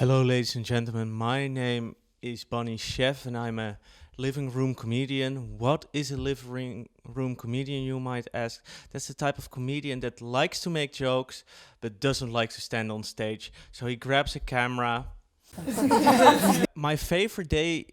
Hello, ladies and gentlemen. My name is Bannie Cheff, and I'm a living room comedian. What is a living room comedian, you might ask? That's the type of comedian that likes to make jokes, but doesn't like to stand on stage. So he grabs a camera. My favorite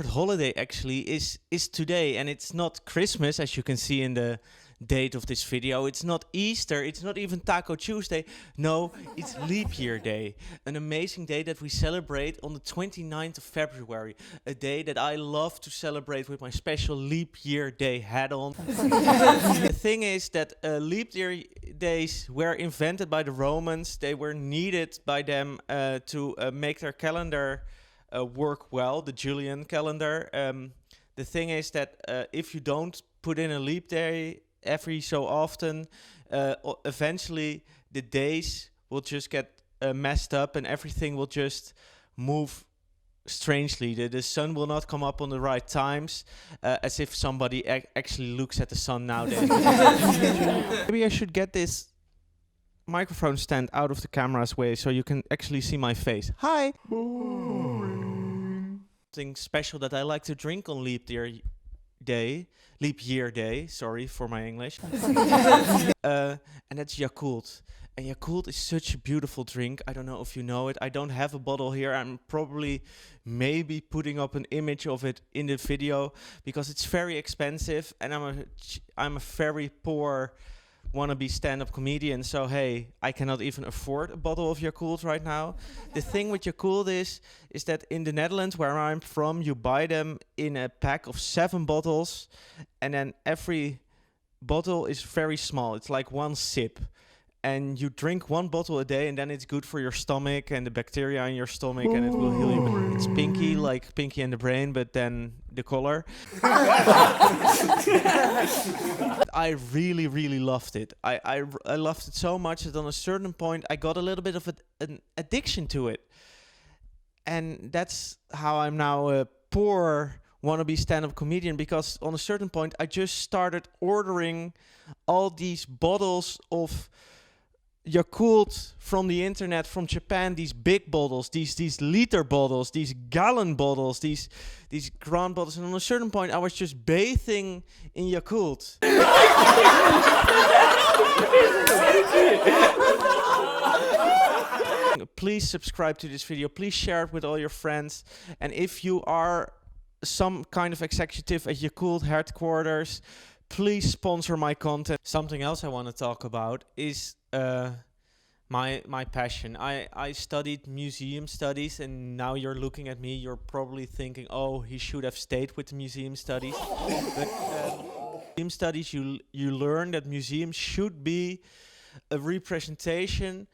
holiday actually is today, and it's not Christmas, as you can see in the date of this video. It's not Easter, it's not even Taco Tuesday. No, it's Leap Year Day, an amazing day that we celebrate on the 29th of February, a day that I love to celebrate with my special Leap Year Day hat on. The thing is that Leap Year Days were invented by the Romans. They were needed by them to make their calendar work well, the Julian calendar. The thing is that if you don't put in a leap day every so often, eventually the days will just get messed up and everything will just move strangely. The sun will not come up on the right times, as if somebody actually looks at the sun nowadays. Maybe I should get this microphone stand out of the camera's way so you can actually see my face. Hi! Something special that I like to drink on Leap Year Day, sorry for my English. And that's Youre Cool. And Youre Cool is such a beautiful drink. I don't know if you know it. I don't have a bottle here. I'm probably maybe putting up an image of it in the video because it's very expensive and I'm a very poor wannabe stand-up comedian, so hey, I cannot even afford a bottle of Youre Cool right now. The thing with Youre Cool is that in the Netherlands, where I'm from, you buy them in a pack of 7 bottles, and then every bottle is very small. It's like 1 sip. And you drink 1 bottle a day, and then it's good for your stomach and the bacteria in your stomach, and it will heal you. It's Pinky, like Pinky and the Brain, but then the color. I really, really loved it. I loved it so much that on a certain point, I got a little bit of an addiction to it. And that's how I'm now a poor wannabe stand-up comedian, because on a certain point, I just started ordering all these bottles of Youre Cool from the internet, from Japan, these big bottles, these liter bottles, these gallon bottles, these grand bottles, and on a certain point I was just bathing in Youre Cool. Please subscribe to this video, please share it with all your friends, and if you are some kind of executive at Youre Cool headquarters, please sponsor my content. Something else I want to talk about is my passion. I studied museum studies, and now you're looking at me, you're probably thinking, oh, he should have stayed with the museum studies. But museum studies, you learn that museums should be a representation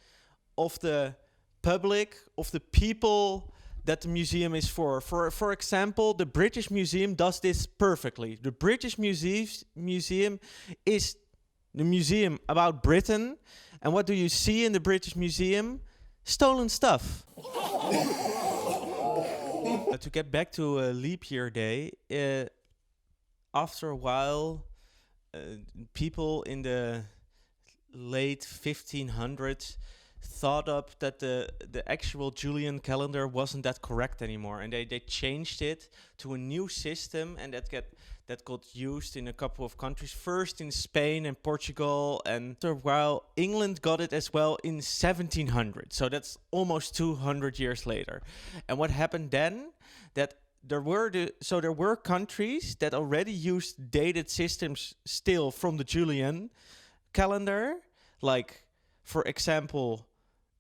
of the public, of the people that the museum is for. For example, the British Museum does this perfectly. The British Museum is the museum about Britain. And what do you see in the British Museum? Stolen stuff. To get back to Leap Year Day, after a while, people in the late 1500s thought up that the actual Julian calendar wasn't that correct anymore, and they changed it to a new system, and that got used in a couple of countries, first in Spain and Portugal, and after a while England got it as well in 1700. So that's almost 200 years later. And what happened then, that there were countries that already used dated systems still from the Julian calendar, like for example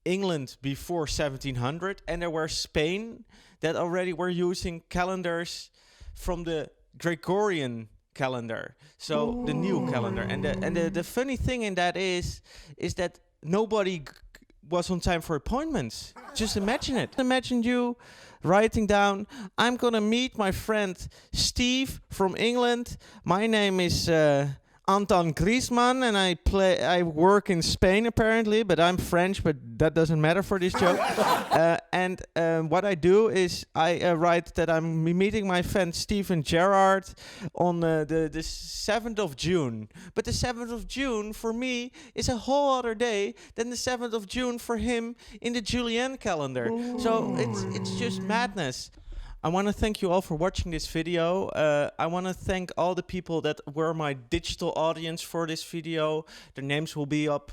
England before 1700, and there were Spain that already were using calendars from the Gregorian calendar, so the new calendar. And the funny thing in that is that nobody was on time for appointments. Just imagine it. Imagine you writing down, I'm gonna meet my friend Steve from England. My name is Anton Griezmann, and I work in Spain apparently, but I'm French, but that doesn't matter for this joke. And what I do is I write that I'm meeting my friend Steven Gerrard on the 7th of June. But the 7th of June for me is a whole other day than the 7th of June for him in the Julian calendar. Ooh. So it's just madness. I want to thank you all for watching this video. I want to thank all the people that were my digital audience for this video. Their names will be up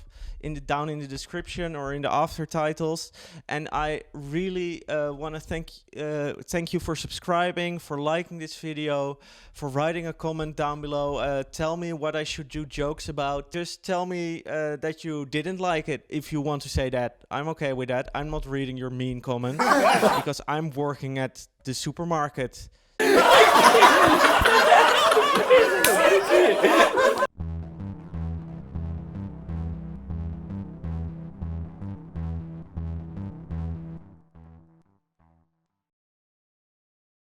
down in the description or in the after titles. And I really want to thank you for subscribing, for liking this video, for writing a comment down below. Tell me what I should do jokes about. Just tell me that you didn't like it if you want to say that. I'm okay with that. I'm not reading your mean comments because I'm working at the supermarket.